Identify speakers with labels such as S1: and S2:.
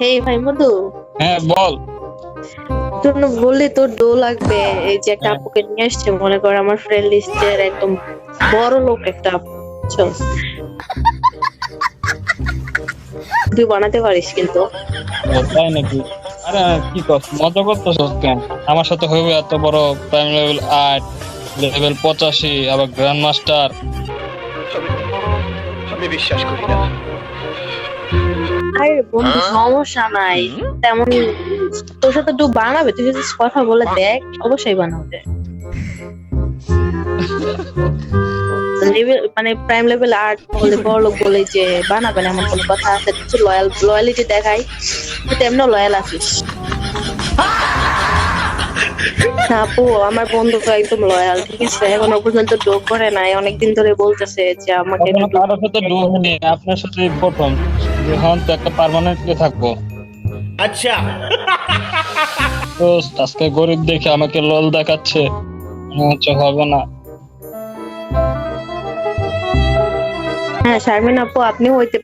S1: হেই ভাই মধু,
S2: হ্যাঁ বল।
S1: তোর না বললি তোর ডো লাগবে। এই যে একটা
S2: হ্যাঁ,
S1: আপুকে নিয়ে আসছে, মনে কর আমার ফ্রেন্ড লিস্টের একদম বড় লোক একটা আপু, বুঝছস? তুই বানাতে পারিস কিন্তু।
S2: ও তাই নাকি? আরে কি কস, মজা করতেছস কেন? আমার সাথে হইবে এত বড় প্রাইম লেভেল 8, লেভেল 85, আবার গ্র্যান্ড মাস্টার।
S3: আমি বিশ্বাস করি না।
S1: আরে বন্ধু সমস্যা নাই, তেমন তোর সাথে ডো বানাবে, তুই যদি কথা বলে দেখ অবশ্যই বানাবে। মানে প্রাইম লেভেল 8 বলে বড় লোক বলে যে বানাবেন এমন কোনো কথা আছে? কিছু লয়ালিটি দেখাই, তুই তো এমন লয়াল আছিস না আপু। আমার বন্ধু তো একদম লয়াল, ঠিক আছে? এখনো পর্যন্ত ডোপ করে নাই, অনেকদিন ধরে বলতেছে যে আমাকে
S2: কখনো
S1: একটু ডোপ
S2: কারোর সাথে ডুও হয়নি, আপনার সাথে প্রথম। এখন তো একটা পার্মানেন্টলি থাকবো।
S3: আচ্ছা,
S2: তো আজকে গরিব দেখে আমাকে লল দেখাচ্ছে, মনে হচ্ছে হবে না।
S1: হ্যাঁ শারমিন আপু, আপনি হইতে